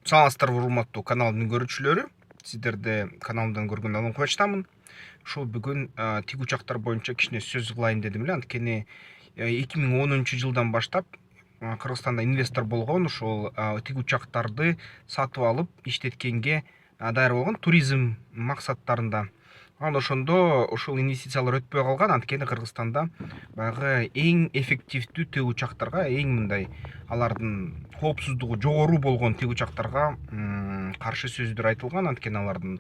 Саламатсыздарбы урматтуу каналымдын көрүүчүлөрү. Сиздерди каналымдан көргөндө алым кубачтамын. Ушул бүгүн тик учактар боюнча кичине сөз кылайын дедим эле. Анткени 2010 жылдан баштап Кыргызстанда инвестор болгон, ушул тик учактарды сатып алып иштеткенге даяр болгон туризм максаттарында. Анан ошондо ушул инвестициялар өтпөй калган. Анткени Кыргызстанда баягы эң эффективдүү тик учактарга, эң мындай алардын коопсуздугу жогору болгон тик учактарга каршы сөздөр айтылган. Анткени алардын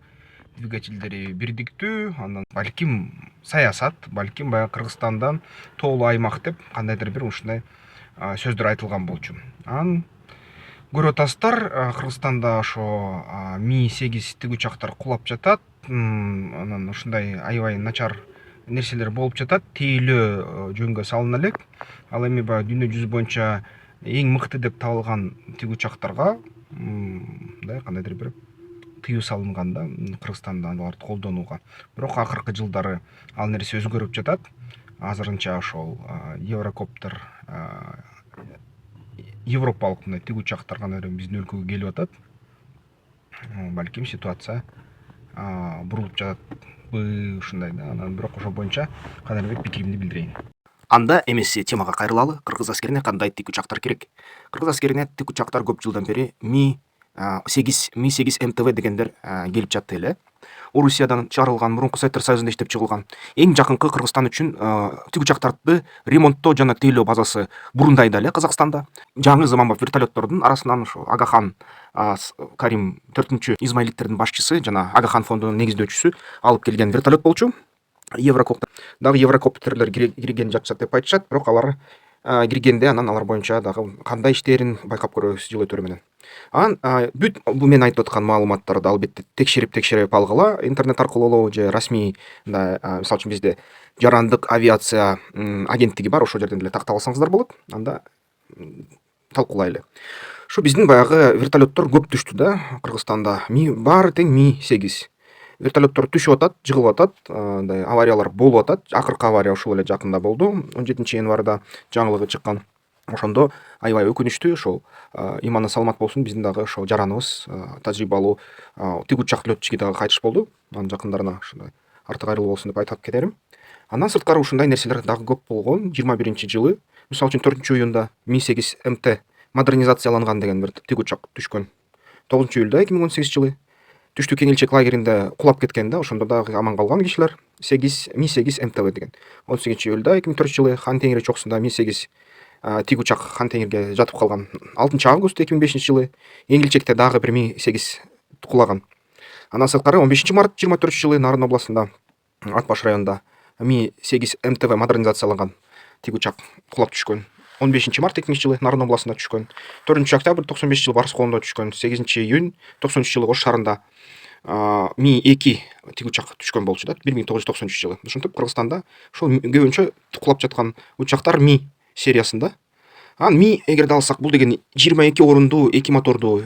двигательдери бирдиктүү, анан балким саясат, балким баягы Кыргызстандан тоолуу аймак деп кандайдыр бир ушундай сөздөр айтылган болчу. Анан көрүп атасыздар, Кыргызстанда ошо Ми-8 тик учактар кулап жатат. Анан ушундай аябай начар нерселер болуп жатат. Тейлөө жөнгө салына элек. Ал эми баягы дүйнө жүзү боюнча эң мыкты деп табылган тик учактарга мындай кандайдыр бир тыюу салынган да Кыргызстанда аларды колдонууга. Бирок акыркы жылдары ал нерсе өзгөрүп жатат. Азырынча ошол Еврокоптер европалык мындай тик учактар кандайдыр биздин өлкөгө келип атат. Балким ситуация бурулуп жататпы ушундай да. Анан бирок ошол боюнча кандайдыр бир пикиримди билдирейин. Анда эмес темага кайрылалы. Кыргыз аскерине кандай тик учактар керек? Кыргыз аскерине тик учактар көп жылдан бери Ми-8 МТВ дегендер келип жатты эле. Орусиядан чыгарылган, мурунку Советтер Союзунда иштеп чыгылган эң жакынкы Кыргызстан үчүн тик учактарды ремонттоо жана тейлөө базасы Бурундайда эле, Казакстанда. Жаңы заманбап вертолеттордун арасынан ошо Агахан Карим 4 Измаилиттердин башчысы жана Агахан фондунун негиздөөчүсү алып келген вертолет болчу. Еврокоптер дагы еврокоптерлер кирген жатышат деп айтышат, бирок алар киргенде анан алар боюнча дагы кандай иштерин байкап көрөбүз жыл өтөрү менен. Анан бүт бул мен айтып аткан маалыматтарды албетте текшерип алгыла, интернет аркылуу же расмий, мисалы үчүн бизде жарандык авиация агенттиги бар, ошол жерден деле тактап алсаңыздар болот. Анда талкуулайлы. Ушу биздин баягы вертолеттор көп түштү да Кыргызстанда. Баары тең Ми-8 вертолеттор түшүп атат, жыгылып атат, авариялар болуп атат. Акыркы авария ушул эле жакында болду, 17-январда жаңылыгы чыккан. Ошондо аябай өкүнүчтүү, ошол иманы саламат болсун, биздин дагы ошол жараныбыз, тажрыйбалуу тик учак летчиги дагы кайтыш болду. Анын жакындарына ушундай арты кайрылуу болсун деп айтып кетерим. Андан сырткары ушундай нерселер дагы көп болгон. 21-жылы, мисалы үчүн 4-июнда Ми-8 МТ модернизацияланган деген бир тик учак түшкөн. 9-июлда 2018-жылы түштүк кеңилчек лагеринде кулап кеткен да, ошондо дагы аман калган кишилер Ми-8 МТВ деген. 18-июлда 2004-жылы Хан Теңир чокусунда Ми-8 тик учак Хан Теңирге жатып калган. 6-август 2005-жылы Эңилчекте дагы бир Ми-8 кулаган. Андан сырткары 15-март 24-жылы Нарын областында Ат Баш районунда Ми-8 МТВ модернизацияланган тик учак кулап түшкөн. 15-март 2000-жылы Нарын областында түшкөн. 4-октябрь 95-жылы Барыс колунда түшкөн. 8-июнь 93-жылы Ош шаарында Ми-2 тик учак түшкөн болчу да, 1993-жылы. Ошентип Кыргызстанда ошол көбүнчө кулап жаткан учактар Ми сериясында. Анан Ми эгерде алсак, бул деген 22 орундуу 2 мотордуу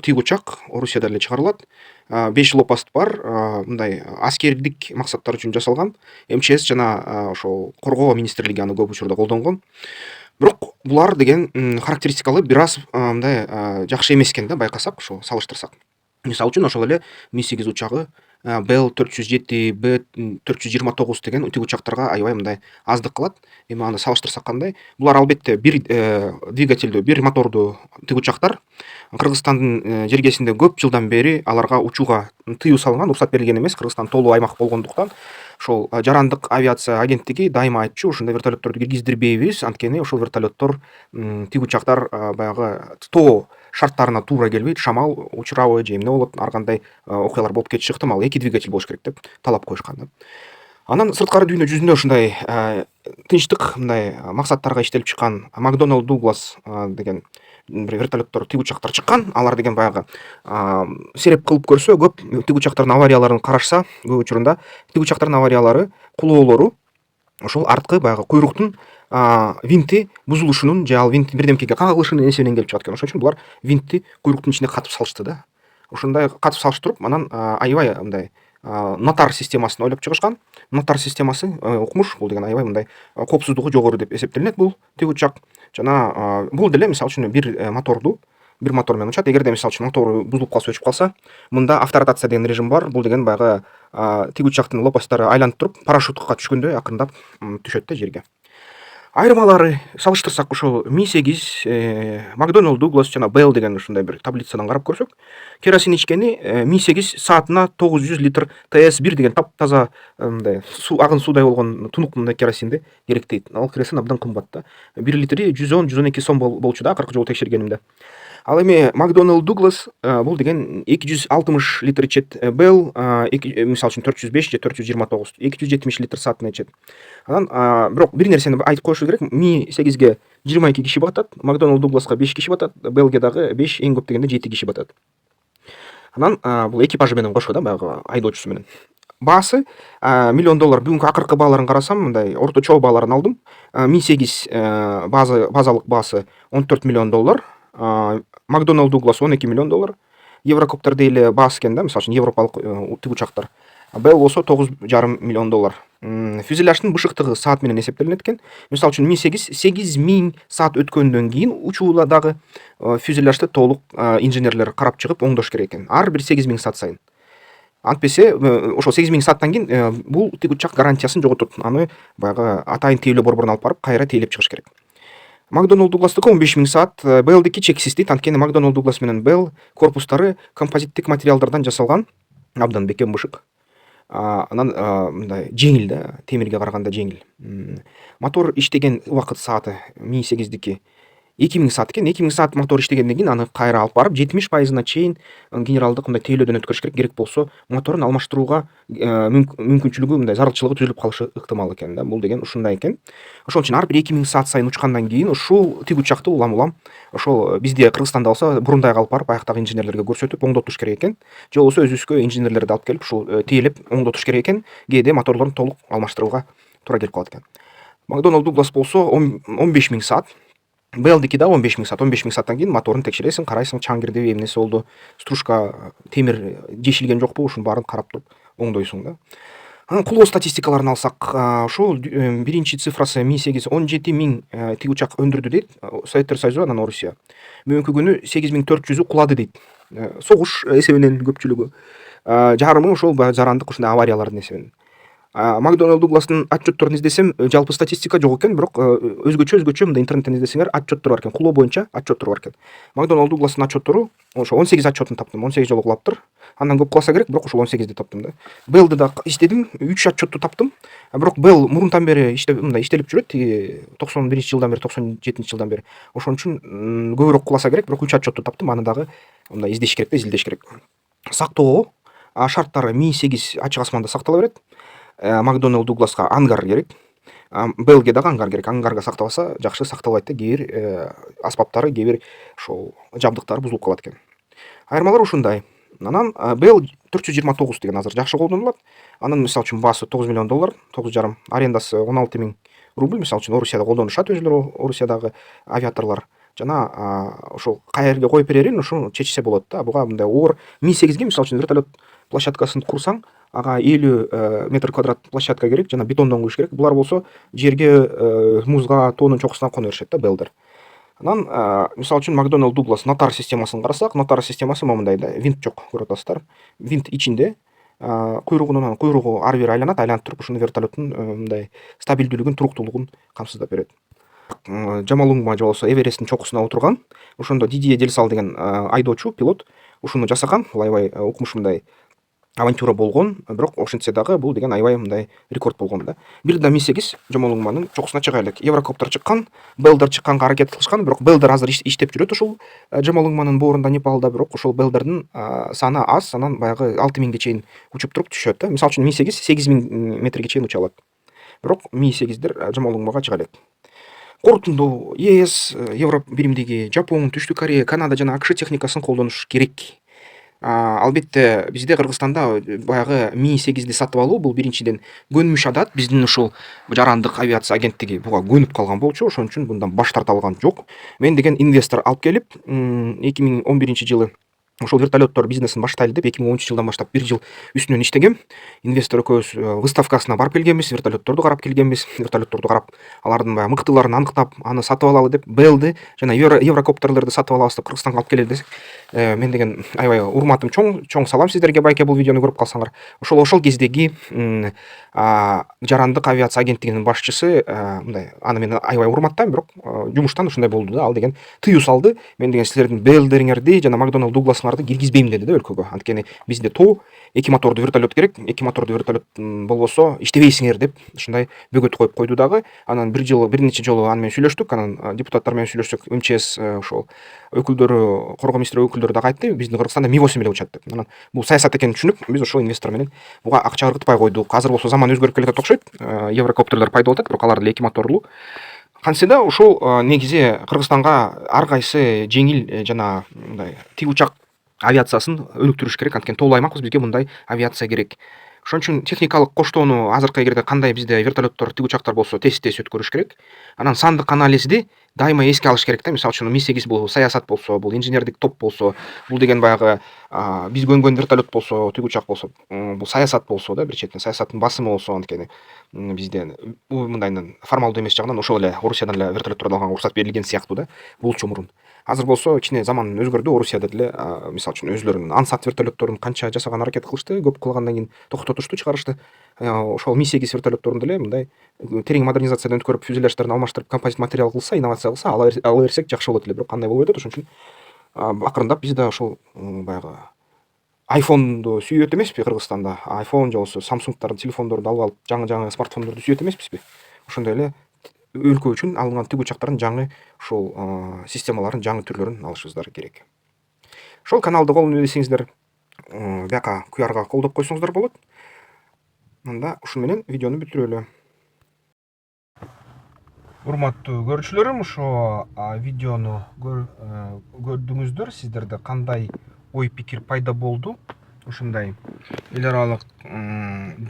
тик учак, Орусияда эле чыгарылат. 5 лопаст бар, мындай аскердик максаттар үчүн жасалган. МЧС жана ошол коргоо министрлиги аны көп учурда колдонгон. Бирок булар деген характеристикалары бир аз мындай жакшы эмес экен да, байкасак, ошо салыштырсак. Мисалы үчүн ошол эле Ми-8 учагы Б-407, Б-429 деген тик учактарга аябай мындай аздык кылат. Эми аны салыштырсак кандай? Булар албетте бир двигательдүү, бир мотордуу тик учактар. Кыргызстандын жергесинде көп жылдан бери аларга учууга тыюу салынган, уруксат берилген эмес. Кыргызстан тоолуу аймак болгондуктан ошол жарандык авиация агенттиги дайыма айтчу, ошондой вертолетторду киргиздирбейбиз, анткени ошол вертолеттор тик учактар баягы тоо шарттарына туура келбейт, шамал учурабы же эмне болот, ар кандай окуялар болуп кетиши ыктымал, 2 двигатель болуш керек деп талап коюшкан да. Анан сырткары дүйнө жүзүндө ушундай тынчтык мындай максаттарга иштелип чыккан Макдоналд Дуглас деген бир вертолеттор тик учактар чыккан. Алар деген баягы сереп кылып көрсө, көп тик учактардын аварияларын карашса, көп учурунда тик учактардын авариялары, кулоолору ошол арткы баягы куйруктун винти бузулушунун же ал винт бирдемкеге кагылышынын эсебинен келип чыгат экен. Ошон үчүн булар винтти куйруктун ичине катып салышты да. Ошондой катып салыштырып, анан аябай мындай нотар системасын ойлоп чыгышкан. Нотар системасы укмуш, бул деген аябай мындай коопсуздугу жогору деп эсептелинет бул тик учак. Жана бул деле мисалы үчүн бир мотордуу бир мотор менен учат. Эгерде мисалы үчүн мотору бузулуп калса, өчүп калса, мында авторотация деген режим бар. Бул деген баягы тиги учактын лопасттары айланып туруп, парашютка түшкөндөй акырындап түшөт да жерге. Айырмалары салыштырсак, ошол Mi-8, McDonnell Douglas жана Bell деген ушундай бир таблицадан карап көрсөк, керосин ичкени Mi-8 саатына 900 литр TS1 деген таптаза мындай агын суудай болгон тунук мындай керосинди керек дейт. Ал керосин абдан кымбат да. 1 литри 110-112 сом болчу да акыркы жолу текшергенимде. Ал эми McDonnell Douglas бул деген 260 литр ичет. Bell мисалы үчүн 405 же 429, 270 литр саатына ичет. Анан бирок бир нерсени айтып коюш керек. Mi-8ге 22 киши батат, McDonnell Douglasга 5 киши батат, Bellге дагы 5, эң көп дегенде 7 киши батат. Анан бул экипажы менен кошо да, баягы айдоочусу менен. Баасы $1 миллион. Бүгүнкү акыркы бааларын карасам, мындай орточо бааларын алдым. Mi-8 базалык баасы $14 миллион, McDonnell Douglas $12 миллион. Еврокоптерде эле баасы экен да, мисалы үчүн европалык тиги учактар. Bell болсо $9,5 миллион. Фюзеляждын бышыктыгы саат менен эсептелинет экен. Мисалы үчүн Mi-8 8000 саат өткөндөн кийин учуудагы фюзеляжды толук инженерлер карап чыгып оңдош керек экен. Ар бир 8000 саат сайын. Антпесе ошо 8000 сааттан кийин бул тиги учак гарантиясын жоготот. Аны баягы атайын тейлөө борборуна алып барып кайра тейлеп чыгыш керек. McDonnell Douglas'тыкы 15000 саат, Bell'дики чексиз дейт. Анткени McDonnell Douglas менен Bell корпустары композиттик материалдардан жасалган, абдан бекем бышык. Анан мындай жеңил да, темирге караганда жеңил. Мотор иштеген убакыт сааты Mi-8дики 2000 саат экен. 2000 саат мотор иштегенден кийин аны кайра алып барып 70% чейин генералдык мындай тейлөөдөн өткөрүш керек. Керек болсо моторун алмаштырууга мүмкүнчүлүгү, мындай зарылчылыгы түзүлүп калышы ыктымал экен да. Бул деген ушундай экен. Ошон үчүн ар бир 2000 саат сайын учкандан кийин ушул тиги учакты улам ошол бизде Кыргызстанда болсо бурундай алып барып аяктагы инженерлерге көрсөтүп оңдотуш керек экен. Же болбосо өзүбүзгө инженерлерди алып келип ушул тейлеп оңдотуш керек экен. Кээде моторлорун толук алмаштырууга туура келип калат экен. McDonnell Douglas болсо 15000 саат. Bell'дики да 15000 саат. 15000 сааттан кийин моторун текшересиң, карайсың, чаң кирдиби, эмнеси болду, стружка, темир жешилген жокпу, ушунун баарын карап туруп оңдойсуң да. Анан кулоо статистикаларын алсак, ошол биринчи цифрасы Mi-8 17000 тиги учак өндүрдү дейт Советтер Союзу, анан Орусия. Бүгүнкү күнү 8400 кулады дейт. Согуш эсебинен көпчүлүгү. Жарымы ошол жарандык ушундай авариялардын эсебинен. McDonnell Douglas'тын отчетторун издесем, жалпы статистика жок экен, бирок өзгөчө мындай интернеттен издесеңер отчеттор бар экен, кулоо боюнча отчеттор бар экен. McDonnell Douglas'тын отчеттору ошо 18 отчетун таптым, 18 жолу кулаптыр. Андан көп куласа керек, бирок ошол 18ди таптым да. Bell'ды да издедим, 3 отчетту таптым. Бирок Bell мурунтан бери иштелип жүрөт, тиги 91-жылдан бери, 97-жылдан бери. Ошон үчүн көбүрөөк куласа керек, бирок 3 отчетту таптым, аны дагы мындай издеш керек да, изилдеш керек. Сактоо шарттары Mi-8 ачык асманда сактала берет. McDonnell Douglas'ка ангар керек. Bell'ге дагы ангар керек. Ангарга сакталса жакшы, сакталбайт да, кээ бир аспаптары, кээ бир ошол жабдыктары бузулуп калат экен. Айырмалар ушундай. Анан Bell 429 деген азыр жакшы колдонулат. Анын мисалы үчүн баасы $9 миллион, 9,5, арендасы 16000 рубль. Мисалы үчүн Орусияда колдонушат өзүлөрү, Орусиядагы авиаторлор. Жана ошол кай жерге коюп берерин ошо чечсе болот да. Буга мындай оор Mi-8ге мисалы үчүн вертолет площадкасын курсаң, ага 50 метр квадрат площадка керек, жана бетондон куюш керек. Булар болсо жерге, музга, тоонун чокусуна коно беришет да, Bell'дер. Анан мисалы үчүн McDonnell Douglas нотар системасын карасак, нотар системасы момундай да, винт жок, көрүп атасыздар. Винт ичинде куйругу ар бери айланып туруп ушуну вертолеттун мындай стабилдүүлүгүн, туруктуулугун камсыздап берет. Жамалунгма же болбосо Эвересттин чокусуна отурган, ошондо Дидье Дельсал деген айдоочу, пилот ушуну жасаган. Бул аябай укмуш мындай авантюра болгон, бирок ошентсе дагы бул деген аябай мындай рекорд болгон да. Бир да Mi-8 Жамалунгманын чокусуна чыга элек. Еврокоптер чыккан, Bell'дер чыкканга аракет кылышкан, бирок Bell'дер азыр иштеп жүрөт ушул Жамалунгманын боорунда, Непалда, бирок ошол Bell'дердин саны аз, анан баягы 6000ге чейин учуп туруп түшөт да. Мисалы үчүн Mi-8 8000 метрге чейин уча алат. Бирок Mi-8дер Жамалунгмага чыга элек. Корутундуу ЕС, Европа биримдиги, Жапон, Түштүк Корея, Канада жана АКШ техникасын колдонуш керек. Албетте бизде Кыргызстанда баягы Mi-8ди сатып алуу бул биринчиден көнмүш адат. Биздин ушул жарандык авиация агенттиги буга көнүп калган болчу, ошон үчүн bundan баш тарта алган жок. Мен деген инвестор алып келип 2011-жылы ошол вертолеттор бизнесин баштайлы деп 2013 жылдан баштап 1 жыл үстүнөн иштегем. Инвестор экөөбүз выставкасына барып келгенбиз, вертолетторду карап келгенбиз. Вертолетторду карап, алардын баягы мыктыларын аныктап, аны сатып алалы деп, Белди жана Еврокоптерлерди сатып алабыз деп Кыргызстанга алып келели десек, мен деген аябай урматым чоң салам сиздерге, байке, бул видеону көрүп калсаңар. Ошол кездеги жарандык авиация агенттигинин башчысы, мындай, аны мен аябай урматтайм, бирок жумуштан ушундай болду да. Ал деген тыюу салды. Мен деген силердин Белдериңерди жана Макдоналд Дугласыңарды киргизбейм деди да өлкөгө. Анткени бизде тоо 2 мотордуу вертолет керек. 2 мотордуу вертолет болбосо иштебейсиңер деп ушундай бөгөт коюп койду дагы. Анан бир нече жолу аны менен сүйлөштүк. Анан депутаттар менен сүйлөшсөк, МЧС ошол өкүлдөрү, коргоо министри өкүлдөрү дагы айтты, биздин Кыргызстанда Ми-8 эле учат деп. Анан бул саясат экенин түшүнүп, биз ошол инвестор менен буга акча ыргытпай койдук. Азыр болсо заман өзгөрүп келатат окшойт. Еврокоптерлер пайда болуп атат, бирок алар деле 2 моторлуу. Кантсе да ушул негизи Кыргызстанга ар кайсы жеңил жана мындай тик учак авиациясын өнүктүрүш керек. Анткени тоолуу аймакпыз, бизге мындай авиация керек. Ошон үчүн техникалык коштоону азыркы эгерде кандай бизде вертолеттор, тик учактар болсо тест өткөрүш керек. Анан сандык анализди дайыма эске алыш керек да. Мисалы үчүн Ми-8 бул саясат болсо, бул инженердик топ болсо, бул деген баягы биз көнгөн вертолет болсо, тик учак болсо, бул саясат болсо да, бир четтен саясаттын басымы болсо, анткени бизде мындайдан формалдуу эмес жагынан ошол эле Орусиядан эле вертолетторду алганга уруксат берилген сыяктуу да, булчу мурун. Азыр болсо кичине заман өзгөрдү. Орусияда деле мисалы үчүн өзлөрүнүн ансат вертолетторун канча жасаганга аракет кылышты, көп кылгандан кийин токтотушту, чыгарышты. Ошол Ми-8 вертолетторун деле мындай терең модернизациядан өткөрүп, фюзеляждарын алмаштырып, композит материал кылса, инновация кылса, ала берсек жакшы болот эле. Бирок кандай болбой атат. Ошон үчүн акырындап биз да ошол баягы айфонду сүйөт эмеспи Кыргызстанда? Айфон же болбосо Samsung'дардын телефондорду алып алып, жаңы смартфондорду сүйөт эмеспизби? Ошондой эле өлкө үчүн алынган тик учактардын жаңы ушул системаларын, жаңы түрлөрүн алышыбыздар керек. Ошол каналды колдоп десеңиздер, бияка QRга колдоп койсоңуздар болот. Анда ушун менен видеону бүтүрөлү. Урматтуу көрүүчүлөрүм, ошо видеону көрдүңүздөр. Сиздерде кандай ой пикир пайда болду? Ушундай эл аралык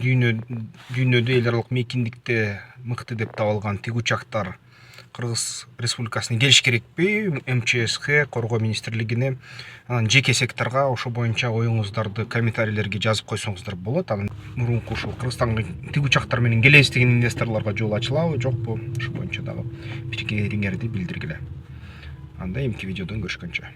дүйнөдө эл аралык мейкиндикте мыкты деп табылган тик учактар Кыргыз Республикасына келиш керекпи? МЧСке, коргоо министрлигине, анан жеке секторга ошо боюнча оюңуздарды комментарийлерге жазып койсоңуздар болот. Анан мурунку ушул Кыргызстанга тик учактар менен келебиз деген инвесторлорго жол ачылабы, жокпу? Ошол боюнча дагы пикириңерди билдиргиле. Анда эмки видеодон көрүшкөнчө.